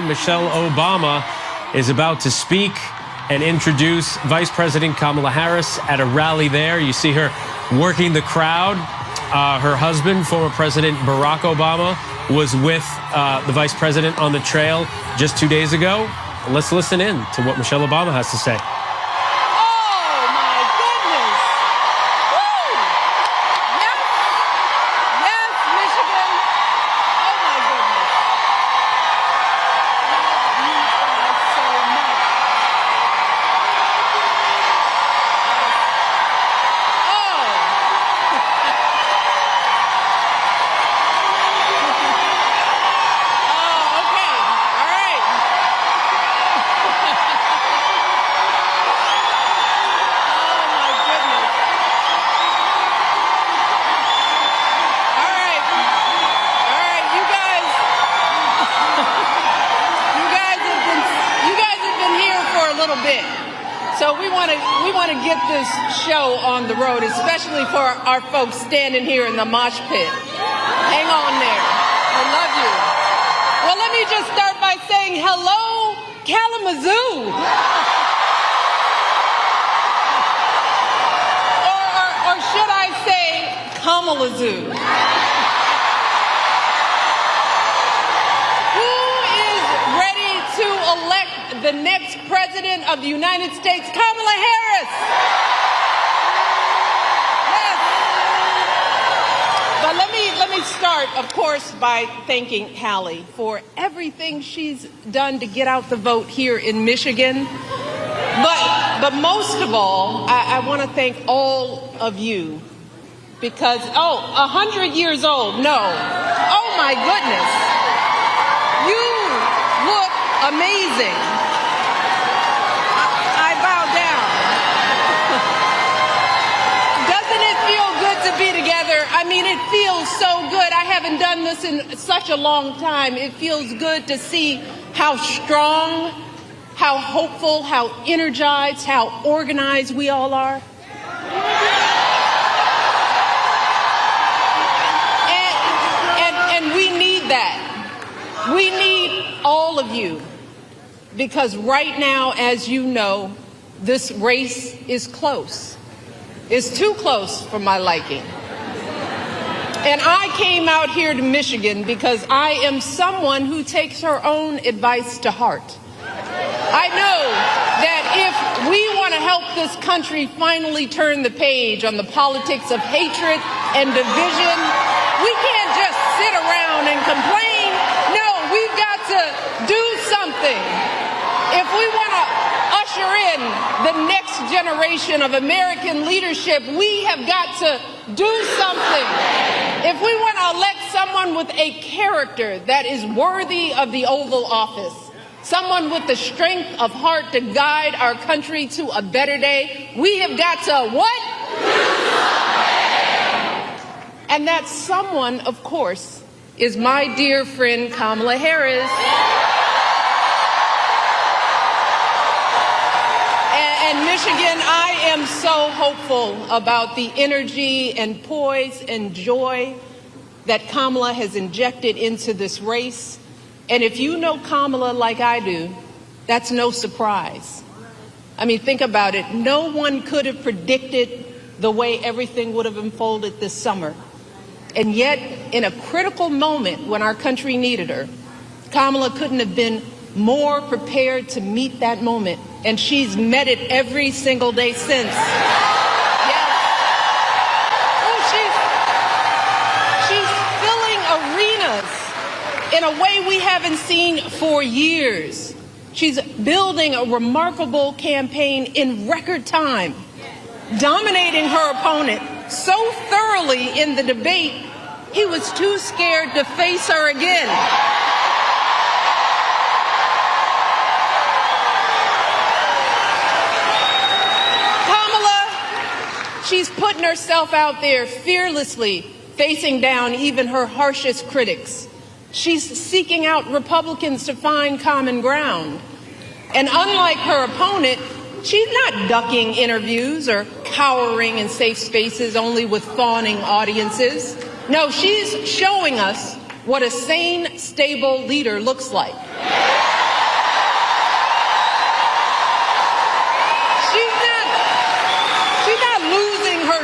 Michelle Obama is about to speak and introduce Vice President Kamala Harris at a rally there. You see her working the crowd. Her husband, former President Barack Obama, was with the Vice President on the trail just 2 days ago. Let's listen in to what Michelle Obama has to say. So we want to get this show on the road, especially for our folks standing here in the mosh pit. Hang on there. I love you. Well, let me just start by saying hello, Kalamazoo. Or should I say Kamalazoo? Elect the next president of the United States, Kamala Harris. Yes. But let me start, of course, by thanking Hallie for everything she's done to get out the vote here in Michigan. But most of all, I want to thank all of you because 100 years old. No. Oh my goodness. You look amazing. I bow down. Doesn't it feel good to be together? I mean, it feels so good. I haven't done this in such a long time. It feels good to see how strong, how hopeful, how energized, how organized we all are. And we need that. We need all of you. Because right now, as you know, this race is close. It's too close for my liking. And I came out here to Michigan because I am someone who takes her own advice to heart. I know that if we want to help this country finally turn the page on the politics of hatred and division, we can't just sit around and complain. No, we've got to do something. If we want to usher in the next generation of American leadership, we have got to do something. If we want to elect someone with a character that is worthy of the Oval Office, someone with the strength of heart to guide our country to a better day, we have got to what? And that someone, of course, is my dear friend Kamala Harris. And Michigan, I am so hopeful about the energy and poise and joy that Kamala has injected into this race. And if you know Kamala like I do, that's no surprise. I mean, think about it. No one could have predicted the way everything would have unfolded this summer. And yet, in a critical moment when our country needed her, Kamala couldn't have been more prepared to meet that moment. And she's met it every single day since. Yes. Oh, she's filling arenas in a way we haven't seen for years. She's building a remarkable campaign in record time, dominating her opponent so thoroughly in the debate, he was too scared to face her again. She's putting herself out there fearlessly, facing down even her harshest critics. She's seeking out Republicans to find common ground. And unlike her opponent, she's not ducking interviews or cowering in safe spaces only with fawning audiences. No, she's showing us what a sane, stable leader looks like.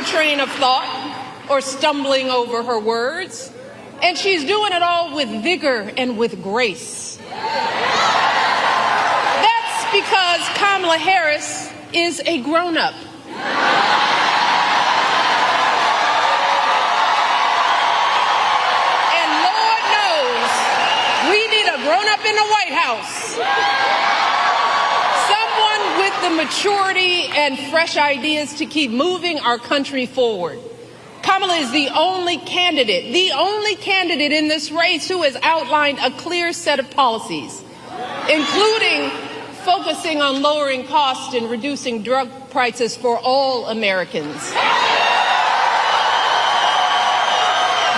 her train of thought or stumbling over her words. And she's doing it all with vigor and with grace. That's because Kamala Harris is a grown-up. And Lord knows we need a grown-up in the White House. Someone with the maturity and fresh ideas to keep moving our country forward. Kamala is the only candidate in this race who has outlined a clear set of policies, including focusing on lowering costs and reducing drug prices for all Americans,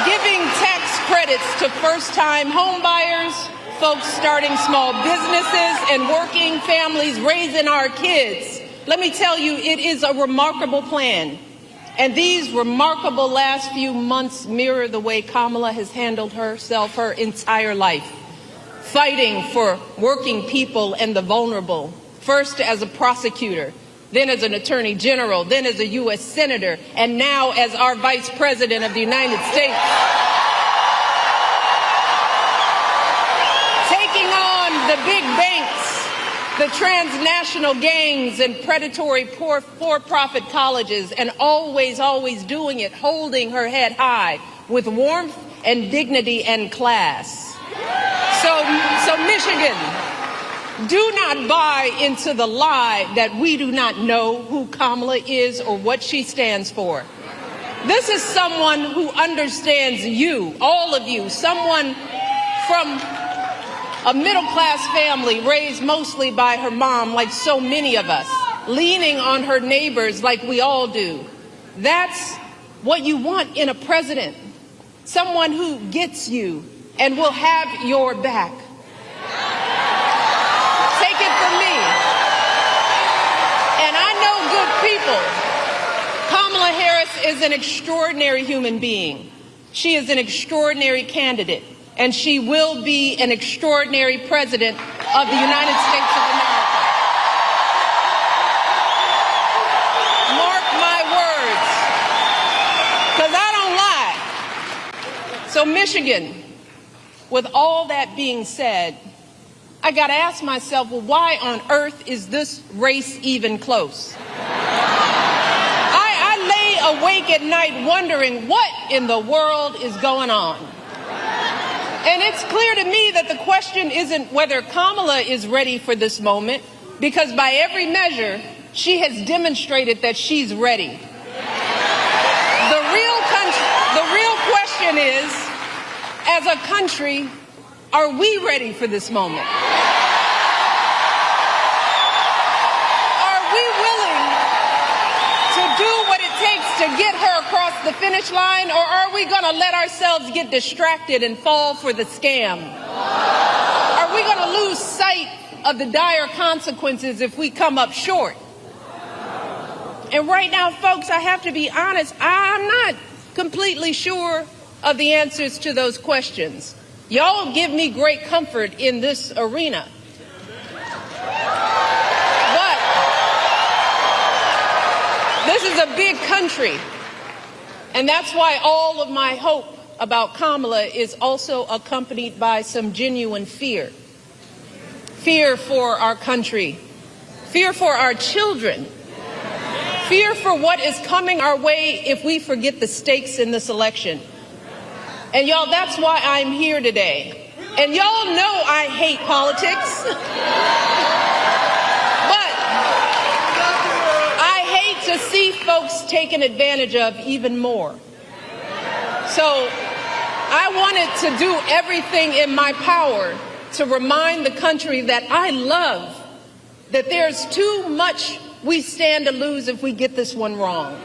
giving tax credits to first-time home buyers, folks starting small businesses, and working families raising our kids. Let me tell you, it is a remarkable plan. And these remarkable last few months mirror the way Kamala has handled herself her entire life, fighting for working people and the vulnerable, first as a prosecutor, then as an attorney general, then as a U.S. senator, and now as our vice president of the United States. Taking on the big banks, the transnational gangs and predatory for-profit colleges, and always doing it, holding her head high with warmth and dignity and class. So Michigan, do not buy into the lie that we do not know who Kamala is or what she stands for. This is someone who understands you, all of you, someone from a middle-class family raised mostly by her mom, like so many of us, leaning on her neighbors like we all do. That's what you want in a president, someone who gets you and will have your back. Take it from me. And I know good people. Kamala Harris is an extraordinary human being. She is an extraordinary candidate. And she will be an extraordinary president of the United States of America. Mark my words, because I don't lie. So Michigan, with all that being said, I got to ask myself, well, why on earth is this race even close? I lay awake at night wondering what in the world is going on. And it's clear to me that the question isn't whether Kamala is ready for this moment, because by every measure, she has demonstrated that she's ready. The real question is, as a country, are we ready for this moment? Are we willing to do what it takes to get her across the finish line, or are we going to let ourselves get distracted and fall for the scam? Are we going to lose sight of the dire consequences if we come up short? And right now, folks, I have to be honest, I'm not completely sure of the answers to those questions. Y'all give me great comfort in this arena. But this is a big country. And that's why all of my hope about Kamala is also accompanied by some genuine fear. Fear for our country. Fear for our children. Fear for what is coming our way if we forget the stakes in this election. And y'all, that's why I'm here today. And y'all know I hate politics. But I hate to see folks taken advantage of even more. So I wanted to do everything in my power to remind the country that I love, that there's too much we stand to lose if we get this one wrong.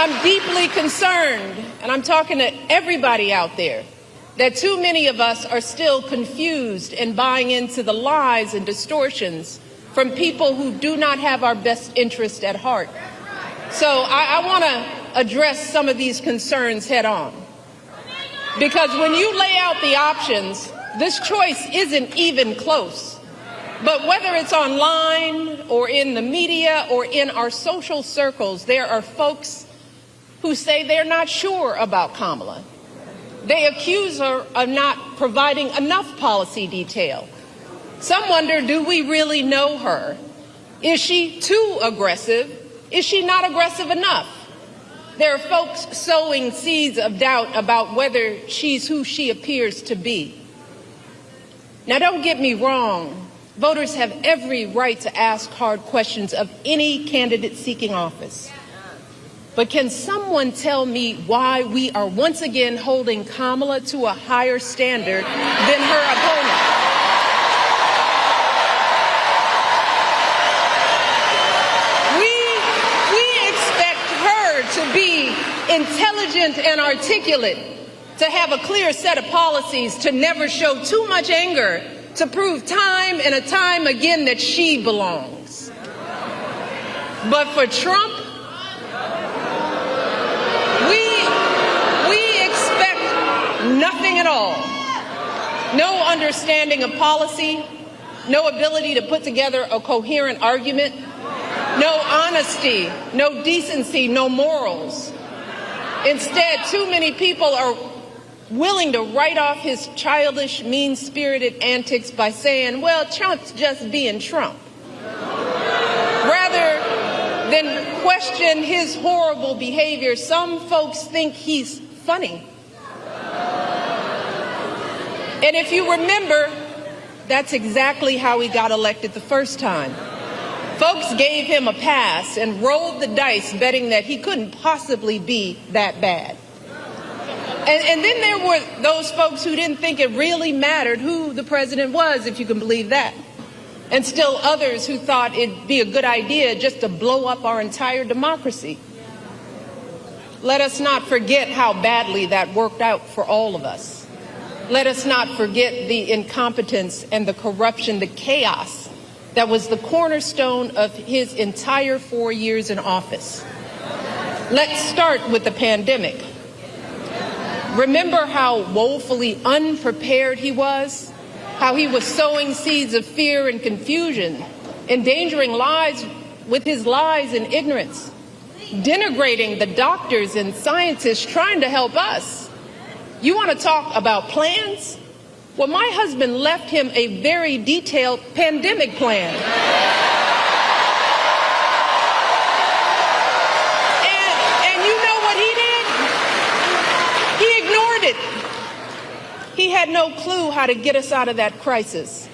I'm deeply concerned, and I'm talking to everybody out there, that too many of us are still confused and buying into the lies and distortions from people who do not have our best interest at heart. So I want to address some of these concerns head on. Because when you lay out the options, this choice isn't even close. But whether it's online or in the media or in our social circles, there are folks who say they're not sure about Kamala. They accuse her of not providing enough policy detail. Some wonder, do we really know her? Is she too aggressive? Is she not aggressive enough? There are folks sowing seeds of doubt about whether she's who she appears to be. Now, don't get me wrong. Voters have every right to ask hard questions of any candidate seeking office. But can someone tell me why we are once again holding Kamala to a higher standard than her opponent? We expect her to be intelligent and articulate, to have a clear set of policies, to never show too much anger, to prove time and time again that she belongs. But for Trump, we expect nothing at all. No understanding of policy, no ability to put together a coherent argument, no honesty, no decency, no morals. Instead, too many people are willing to write off his childish, mean-spirited antics by saying, well, Trump's just being Trump, rather than question his horrible behavior. Some folks think he's funny. And if you remember, that's exactly how he got elected the first time. Folks gave him a pass and rolled the dice, betting that he couldn't possibly be that bad. And then there were those folks who didn't think it really mattered who the president was, if you can believe that. And still others who thought it'd be a good idea just to blow up our entire democracy. Let us not forget how badly that worked out for all of us. Let us not forget the incompetence and the corruption, the chaos that was the cornerstone of his entire 4 years in office. Let's start with the pandemic. Remember how woefully unprepared he was, how he was sowing seeds of fear and confusion, endangering lives with his lies and ignorance, denigrating the doctors and scientists trying to help us. You want to talk about plans? Well, my husband left him a very detailed pandemic plan. And you know what he did? He ignored it. He had no clue how to get us out of that crisis.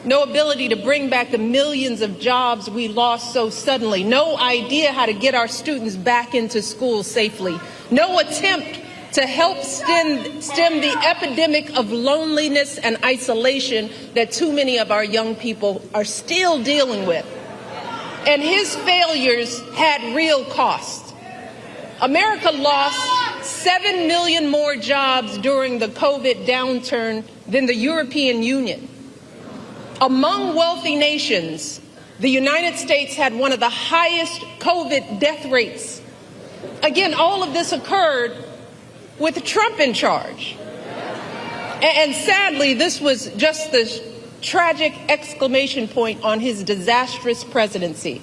No ability to bring back the millions of jobs we lost so suddenly. No idea how to get our students back into school safely. No attempt to help stem the epidemic of loneliness and isolation that too many of our young people are still dealing with. And his failures had real cost. America lost 7 million more jobs during the COVID downturn than the European Union. Among wealthy nations, the United States had one of the highest COVID death rates. Again, all of this occurred with Trump in charge. And sadly, this was just the tragic exclamation point on his disastrous presidency.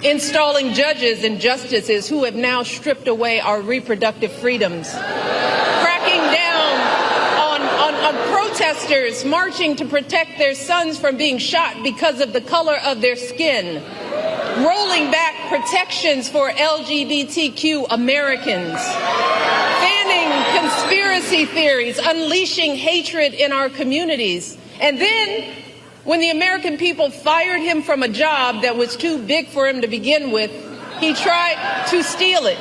Installing judges and justices who have now stripped away our reproductive freedoms. Cracking down on protesters marching to protect their sons from being shot because of the color of their skin. Rolling back protections for LGBTQ Americans. Fanning conspiracy theories, unleashing hatred in our communities. And then, when the American people fired him from a job that was too big for him to begin with, he tried to steal it,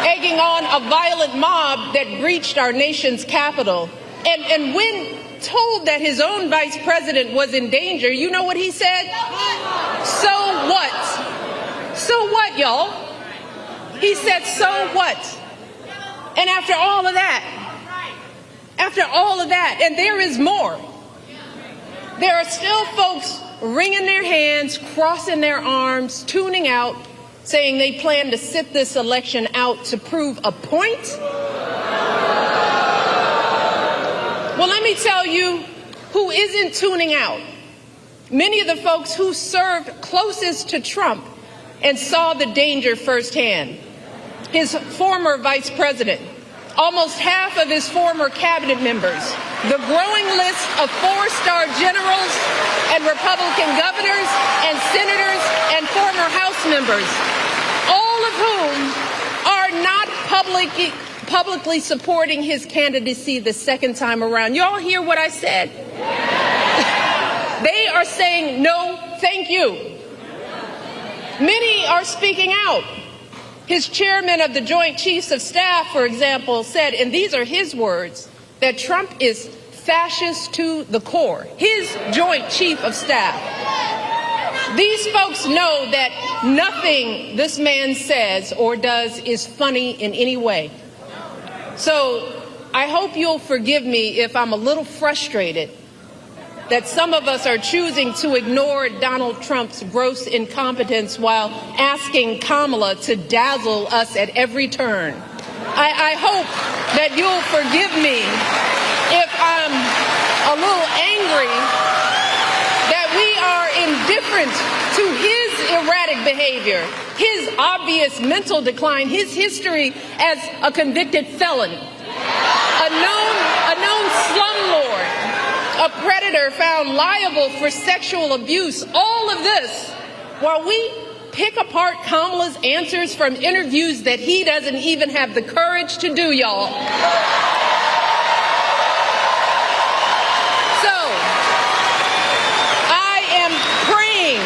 egging on a violent mob that breached our nation's capital. And when told that his own vice president was in danger, you know what he said? So what? So what, y'all? He said, so what? And after all of that, and there is more, there are still folks wringing their hands, crossing their arms, tuning out, saying they plan to sit this election out to prove a point. Well, let me tell you, who isn't tuning out. Many of the folks who served closest to Trump and saw the danger firsthand. His former vice president, almost half of his former cabinet members, the growing list of four-star generals and Republican governors and senators and former House members, all of whom are not publicly supporting his candidacy the second time around. You all hear what I said? They are saying no, thank you. Many are speaking out. His chairman of the Joint Chiefs of Staff, for example, said, and these are his words, that Trump is fascist to the core. His Joint Chief of Staff. These folks know that nothing this man says or does is funny in any way. So I hope you'll forgive me if I'm a little frustrated that some of us are choosing to ignore Donald Trump's gross incompetence while asking Kamala to dazzle us at every turn. I hope that you'll forgive me if I'm a little angry that we are indifferent to his erratic behavior, his obvious mental decline, his history as a convicted felon, a known slumlord, a predator found liable for sexual abuse, all of this, while we pick apart Kamala's answers from interviews that he doesn't even have the courage to do, y'all. So, I am praying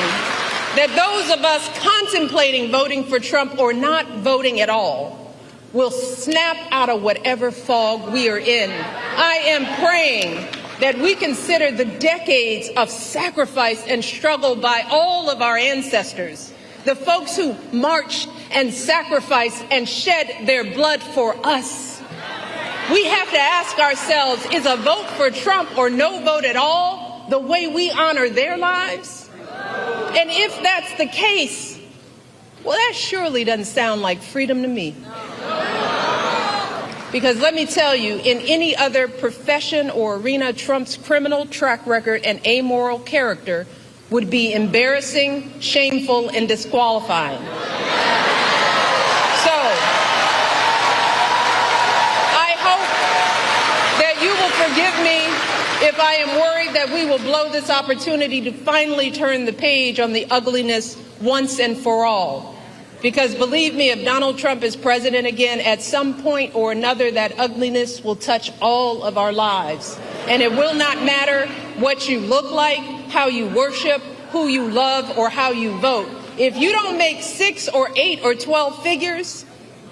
that those of us contemplating voting for Trump or not voting at all will snap out of whatever fog we are in. I am praying that we consider the decades of sacrifice and struggle by all of our ancestors, the folks who marched and sacrificed and shed their blood for us. We have to ask ourselves, is a vote for Trump or no vote at all the way we honor their lives? And if that's the case, well, that surely doesn't sound like freedom to me. Because let me tell you, in any other profession or arena, Trump's criminal track record and amoral character would be embarrassing, shameful, and disqualifying. So, I hope that you will forgive me if I am worried that we will blow this opportunity to finally turn the page on the ugliness once and for all. Because believe me, if Donald Trump is president again, at some point or another, that ugliness will touch all of our lives. And it will not matter what you look like, how you worship, who you love, or how you vote. If you don't make 6 or 8 or 12 figures,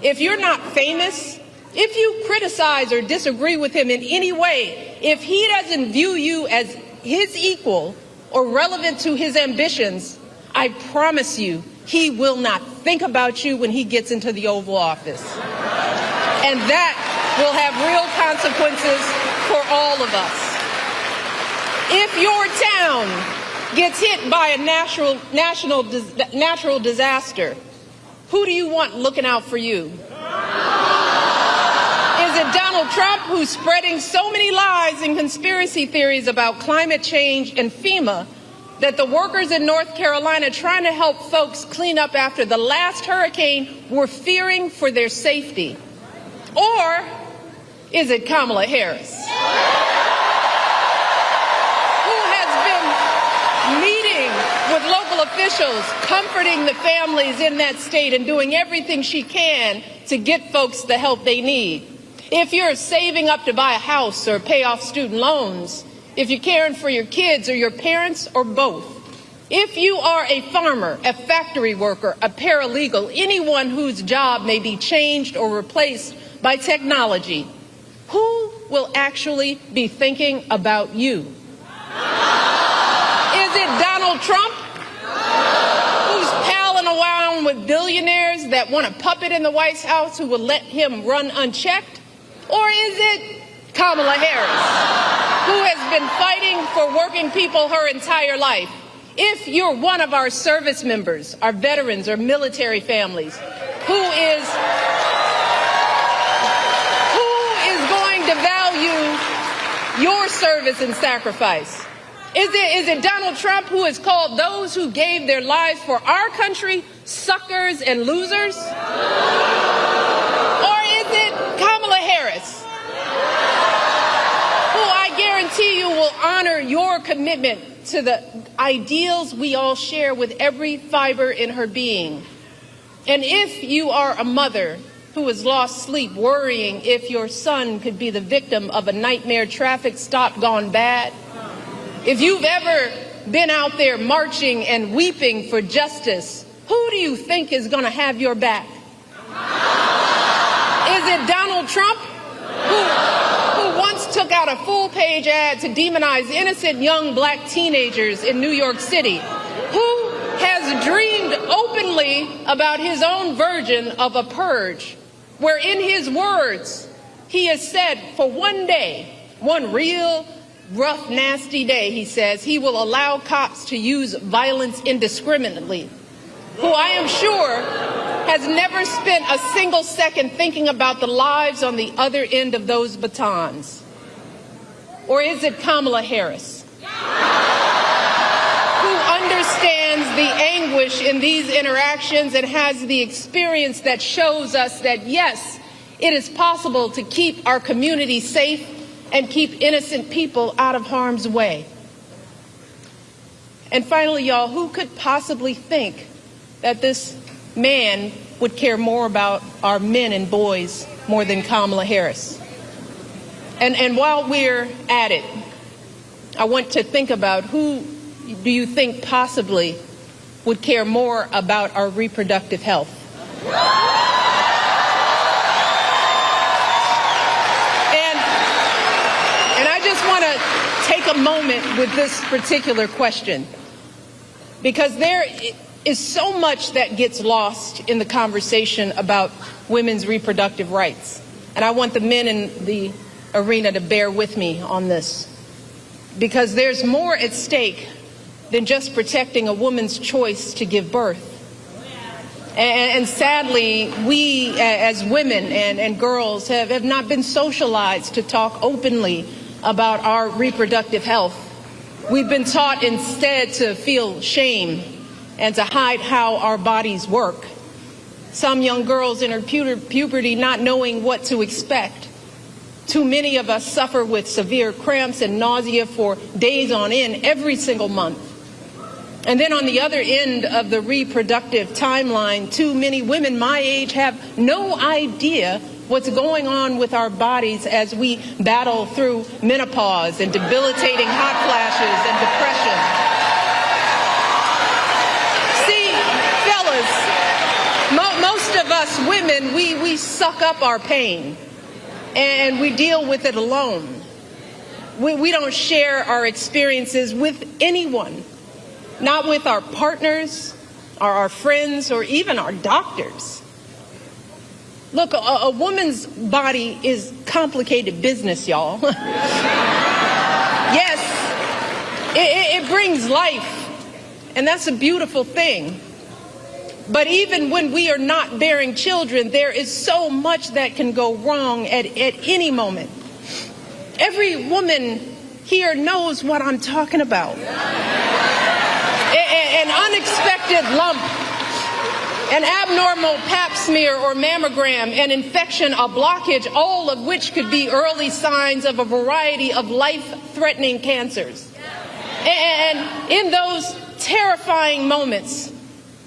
if you're not famous, if you criticize or disagree with him in any way, if he doesn't view you as his equal or relevant to his ambitions, I promise you, he will not think about you when he gets into the Oval Office. And that will have real consequences for all of us. If your town gets hit by a natural disaster, who do you want looking out for you? Is it Donald Trump, who's spreading so many lies and conspiracy theories about climate change and FEMA that the workers in North Carolina trying to help folks clean up after the last hurricane were fearing for their safety? Or is it Kamala Harris, who has been meeting with local officials, comforting the families in that state and doing everything she can to get folks the help they need? If you're saving up to buy a house or pay off student loans, if you're caring for your kids or your parents or both, if you are a farmer, a factory worker, a paralegal, anyone whose job may be changed or replaced by technology, who will actually be thinking about you? Is it Donald Trump, who's palling around with billionaires that want a puppet in the White House who will let him run unchecked? Or is it Kamala Harris, who has been fighting for working people her entire life? If you're one of our service members, our veterans or military families, who is going to value your service and sacrifice? Is it Donald Trump who has called those who gave their lives for our country suckers and losers? Or is it Kamala Harris, who I guarantee you will honor your commitment to the ideals we all share with every fiber in her being? And if you are a mother who has lost sleep worrying if your son could be the victim of a nightmare traffic stop gone bad, if you've ever been out there marching and weeping for justice, who do you think is going to have your back? Is it Donald Trump, who once took out a full-page ad to demonize innocent young black teenagers in New York City, who has dreamed openly about his own version of a purge, where in his words, he has said for one day, one real rough, nasty day, he says, he will allow cops to use violence indiscriminately, who I am sure has never spent a single second thinking about the lives on the other end of those batons? Or is it Kamala Harris, who understands the anguish in these interactions and has the experience that shows us that, yes, it is possible to keep our community safe and keep innocent people out of harm's way? And finally, y'all, who could possibly think that this man would care more about our men and boys more than Kamala Harris? And while we're at it, I want to think about who do you think possibly would care more about our reproductive health? And I just want to take a moment with this particular question, because there is so much that gets lost in the conversation about women's reproductive rights. And I want the men in the arena to bear with me on this, because there's more at stake than just protecting a woman's choice to give birth. And sadly, we as women and girls have not been socialized to talk openly about our reproductive health. We've been taught instead to feel shame and to hide how our bodies work. Some young girls enter puberty not knowing what to expect. Too many of us suffer with severe cramps and nausea for days on end every single month. And then on the other end of the reproductive timeline, too many women my age have no idea what's going on with our bodies as we battle through menopause and debilitating hot flashes and depression. See, fellas, most of us women, we suck up our pain and we deal with it alone. We don't share our experiences with anyone, not with our partners, or our friends, or even our doctors. Look, a woman's body is complicated business, y'all. Yes, it brings life, and that's a beautiful thing. But even when we are not bearing children, there is so much that can go wrong at any moment. Every woman here knows what I'm talking about. An unexpected lump, an abnormal pap smear or mammogram, an infection, a blockage, all of which could be early signs of a variety of life-threatening cancers. And in those terrifying moments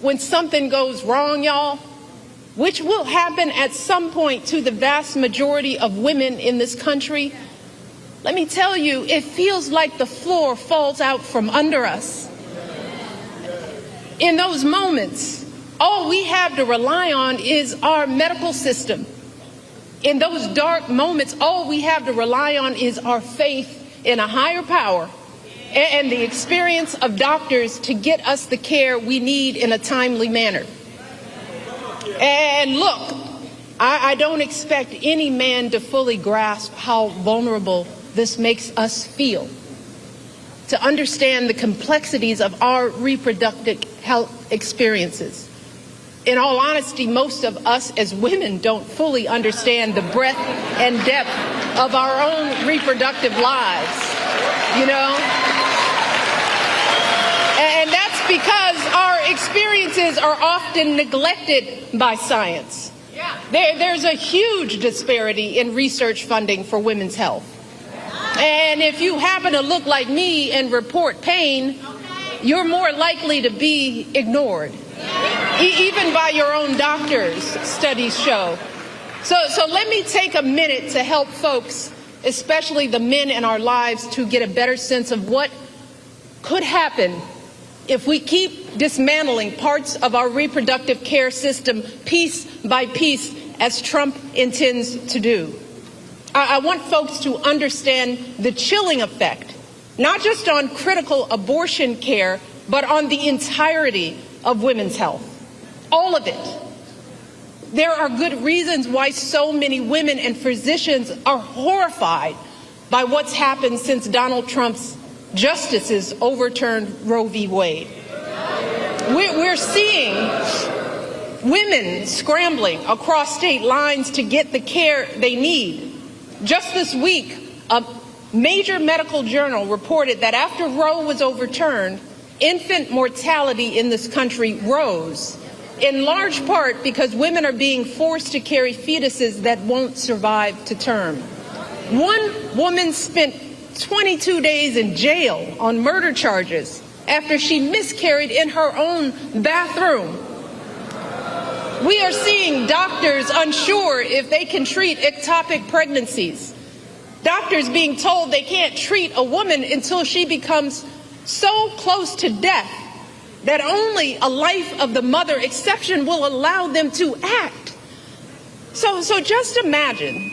when something goes wrong, y'all, which will happen at some point to the vast majority of women in this country, let me tell you, it feels like the floor falls out from under us. In those moments, all we have to rely on is our medical system. In those dark moments, all we have to rely on is our faith in a higher power and the experience of doctors to get us the care we need in a timely manner. And look, I don't expect any man to fully grasp how vulnerable this makes us feel, to understand the complexities of our reproductive health experiences. In all honesty, most of us as women don't fully understand the breadth and depth of our own reproductive lives, you know? And that's because our experiences are often neglected by science. There's a huge disparity in research funding for women's health. And if you happen to look like me and report pain, you're more likely to be ignored, even by your own doctors, studies show. So let me take a minute to help folks, especially the men in our lives, to get a better sense of what could happen if we keep dismantling parts of our reproductive care system piece by piece, as Trump intends to do. I want folks to understand the chilling effect, not just on critical abortion care, but on the entirety of women's health. All of it. There are good reasons why so many women and physicians are horrified by what's happened since Donald Trump's justices overturned Roe v. Wade. We're seeing women scrambling across state lines to get the care they need. Just this week, a major medical journal reported that after Roe was overturned, infant mortality in this country rose, in large part because women are being forced to carry fetuses that won't survive to term. One woman spent 22 days in jail on murder charges after she miscarried in her own bathroom. We are seeing doctors unsure if they can treat ectopic pregnancies. Doctors being told they can't treat a woman until she becomes so close to death that only a life of the mother exception will allow them to act. So just imagine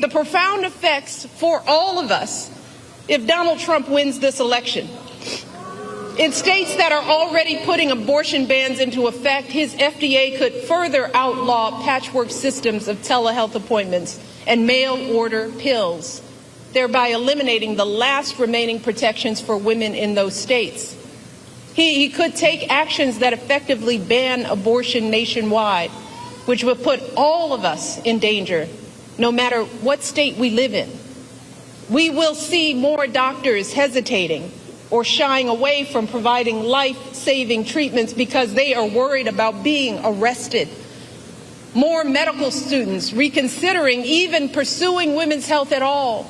the profound effects for all of us if Donald Trump wins this election. In states that are already putting abortion bans into effect, his FDA could further outlaw patchwork systems of telehealth appointments and mail-order pills, thereby eliminating the last remaining protections for women in those states. He could take actions that effectively ban abortion nationwide, which would put all of us in danger, no matter what state we live in. We will see more doctors hesitating or shying away from providing life-saving treatments because they are worried about being arrested. More medical students reconsidering even pursuing women's health at all.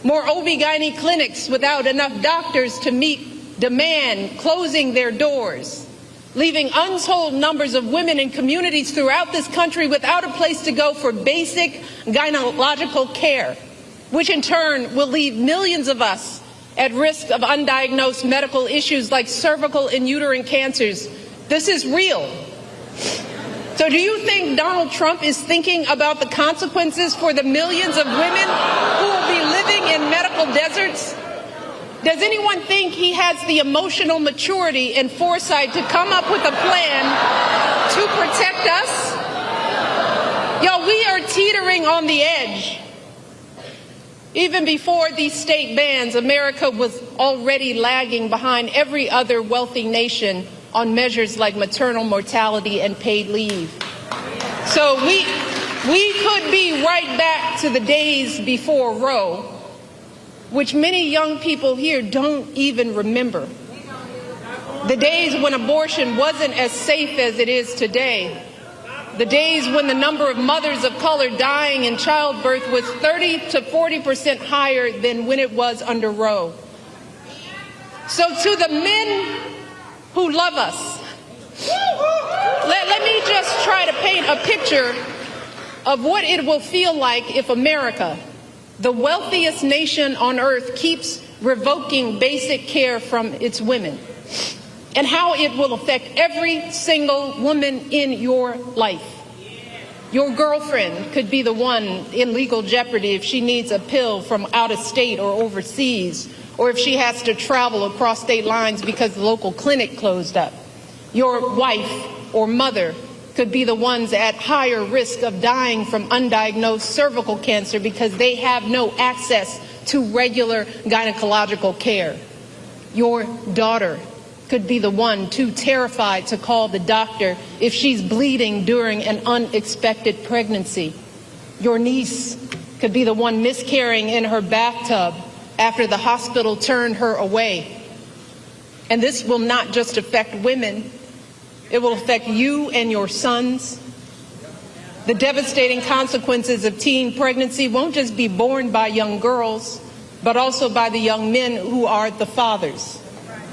More OB/GYN clinics without enough doctors to meet demand, closing their doors, leaving untold numbers of women in communities throughout this country without a place to go for basic gynecological care, which in turn will leave millions of us at risk of undiagnosed medical issues like cervical and uterine cancers. This is real. So do you think Donald Trump is thinking about the consequences for the millions of women who will be living in medical deserts? Does anyone think he has the emotional maturity and foresight to come up with a plan to protect us? Yo, we are teetering on the edge. Even before these state bans, America was already lagging behind every other wealthy nation on measures like maternal mortality and paid leave. So we could be right back to the days before Roe, which many young people here don't even remember. The days when abortion wasn't as safe as it is today. The days when the number of mothers of color dying in childbirth was 30 to 40% higher than when it was under Roe. So to the men who love us, let me just try to paint a picture of what it will feel like if America, the wealthiest nation on earth, keeps revoking basic care from its women, and how it will affect every single woman in your life. Your girlfriend could be the one in legal jeopardy if she needs a pill from out of state or overseas, or if she has to travel across state lines because the local clinic closed up. Your wife or mother could be the ones at higher risk of dying from undiagnosed cervical cancer because they have no access to regular gynecological care. Your daughter could be the one too terrified to call the doctor if she's bleeding during an unexpected pregnancy. Your niece could be the one miscarrying in her bathtub after the hospital turned her away. And this will not just affect women, it will affect you and your sons. The devastating consequences of teen pregnancy won't just be borne by young girls, but also by the young men who are the fathers.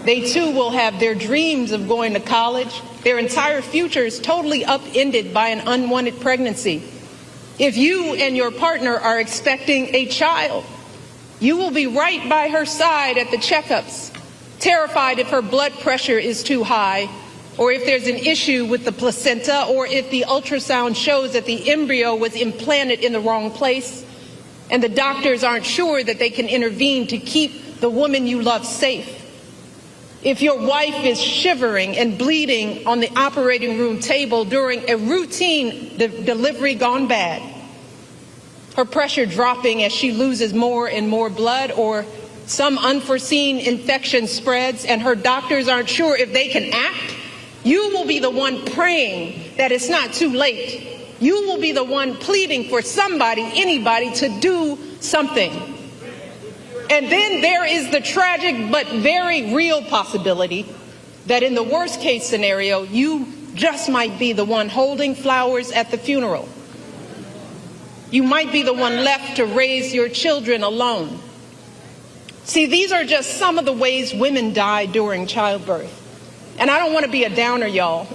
They too will have their dreams of going to college, their entire futures totally upended by an unwanted pregnancy. If you and your partner are expecting a child, you will be right by her side at the checkups, terrified if her blood pressure is too high, or if there's an issue with the placenta, or if the ultrasound shows that the embryo was implanted in the wrong place, and the doctors aren't sure that they can intervene to keep the woman you love safe. If your wife is shivering and bleeding on the operating room table during a routine delivery gone bad, her pressure dropping as she loses more and more blood, or some unforeseen infection spreads and her doctors aren't sure if they can act, you will be the one praying that it's not too late. You will be the one pleading for somebody, anybody, to do something. And then there is the tragic but very real possibility that in the worst case scenario, you just might be the one holding flowers at the funeral. You might be the one left to raise your children alone. See, these are just some of the ways women die during childbirth. And I don't want to be a downer, y'all.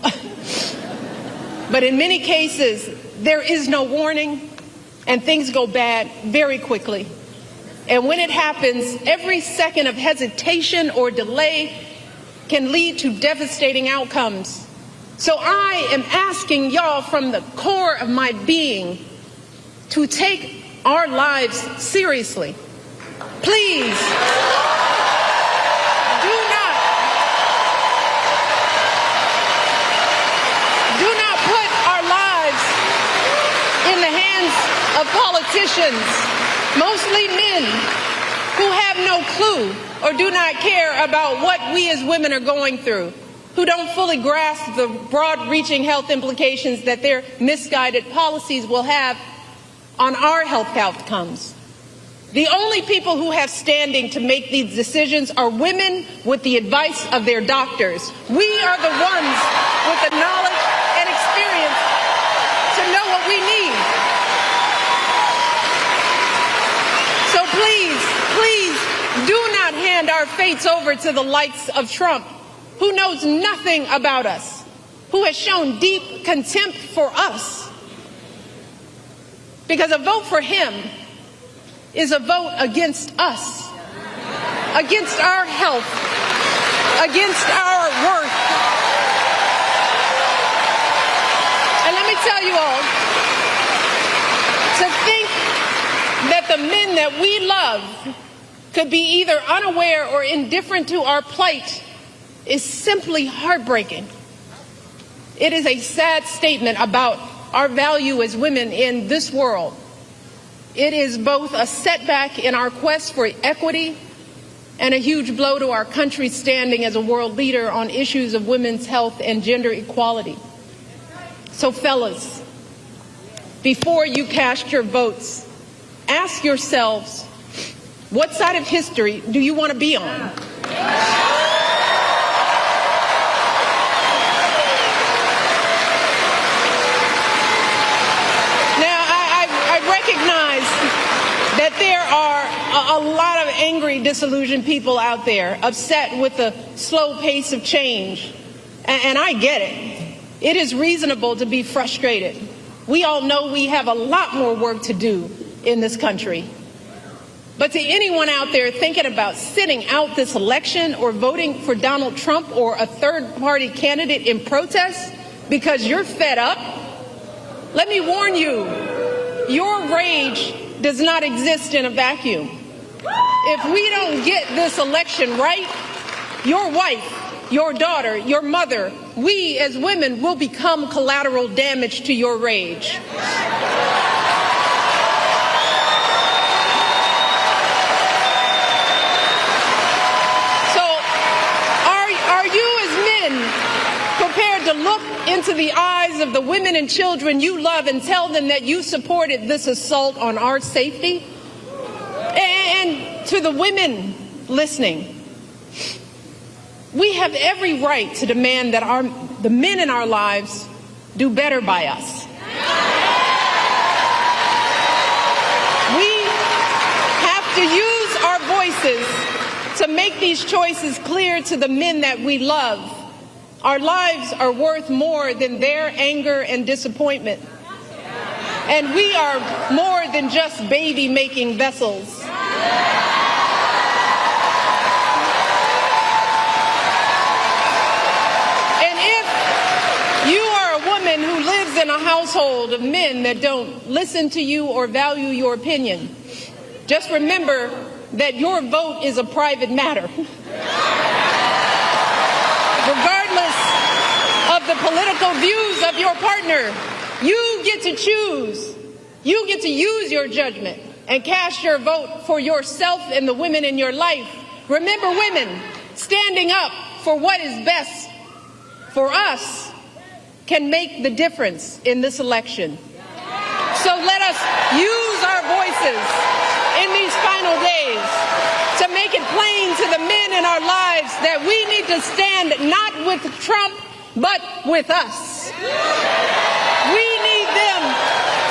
But in many cases, there is no warning and things go bad very quickly. And when it happens, every second of hesitation or delay can lead to devastating outcomes. So I am asking y'all from the core of my being to take our lives seriously. Please, do not put our lives in the hands of politicians, mostly men, who have no clue or do not care about what we as women are going through, who don't fully grasp the broad-reaching health implications that their misguided policies will have on our health outcomes. The only people who have standing to make these decisions are women with the advice of their doctors. We are the ones with the knowledge and experience to know what we need. So please, do not hand our fates over to the likes of Trump, who knows nothing about us, who has shown deep contempt for us. Because a vote for him is a vote against us, against our health, against our worth. And let me tell you all, to think that the men that we love could be either unaware or indifferent to our plight is simply heartbreaking. It is a sad statement about our value as women in this world. It is both a setback in our quest for equity and a huge blow to our country's standing as a world leader on issues of women's health and gender equality. So fellas, before you cast your votes, ask yourselves, what side of history do you want to be on? That there are a lot of angry, disillusioned people out there, upset with the slow pace of change. And I get it. It is reasonable to be frustrated. We all know we have a lot more work to do in this country. But to anyone out there thinking about sitting out this election or voting for Donald Trump or a third-party candidate in protest because you're fed up, let me warn you, your rage does not exist in a vacuum. If we don't get this election right, your wife, your daughter, your mother, we as women will become collateral damage to your rage. So, are you into the eyes of the women and children you love and tell them that you supported this assault on our safety? And to the women listening, we have every right to demand that the men in our lives do better by us. We have to use our voices to make these choices clear to the men that we love. Our lives are worth more than their anger and disappointment. And we are more than just baby-making vessels. Who lives in a household of men that don't listen to you or value your opinion, just remember that your vote is a private matter. Regardless of the political views of your partner, you get to choose. You get to use your judgment and cast your vote for yourself and the women in your life. Remember, women, standing up for what is best for us can make the difference in this election. So let us use our voices in these final days to make it plain to the men in our lives that we need to stand not with Trump, but with us. We need them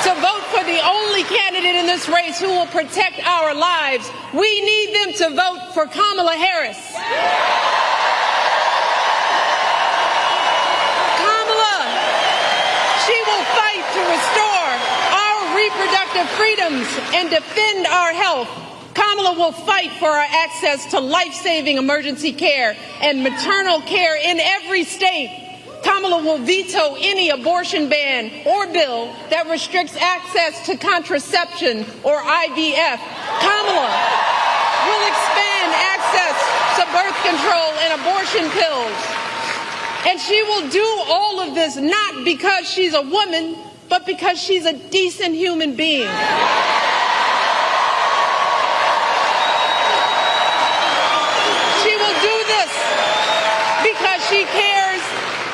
to vote for the only candidate in this race who will protect our lives. We need them to vote for Kamala Harris. Reproductive freedoms and defend our health. Kamala will fight for our access to life-saving emergency care and maternal care in every state. Kamala will veto any abortion ban or bill that restricts access to contraception or IVF. Kamala will expand access to birth control and abortion pills. And she will do all of this not because she's a woman, but because she's a decent human being. She will do this because she cares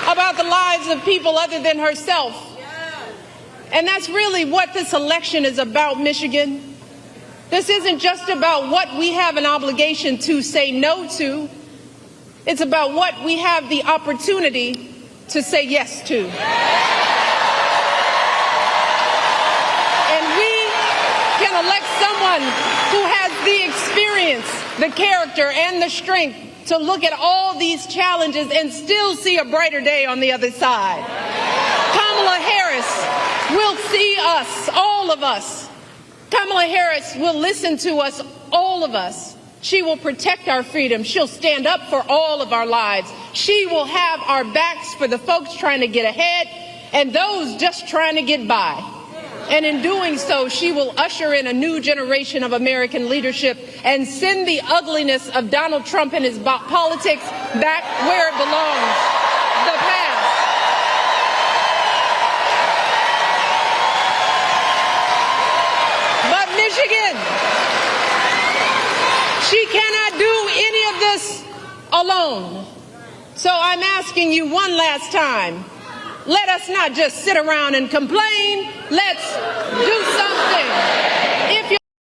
about the lives of people other than herself. And that's really what this election is about, Michigan. This isn't just about what we have an obligation to say no to. It's about what we have the opportunity to say yes to. Elect someone who has the experience, the character, and the strength to look at all these challenges and still see a brighter day on the other side. Kamala Harris will see us, all of us. Kamala Harris will listen to us, all of us. She will protect our freedom. She'll stand up for all of our lives. She will have our backs for the folks trying to get ahead and those just trying to get by. And in doing so, she will usher in a new generation of American leadership and send the ugliness of Donald Trump and his politics back where it belongs, the past. But Michigan, she cannot do any of this alone. So I'm asking you one last time. Let us not just sit around and complain. Let's do something. If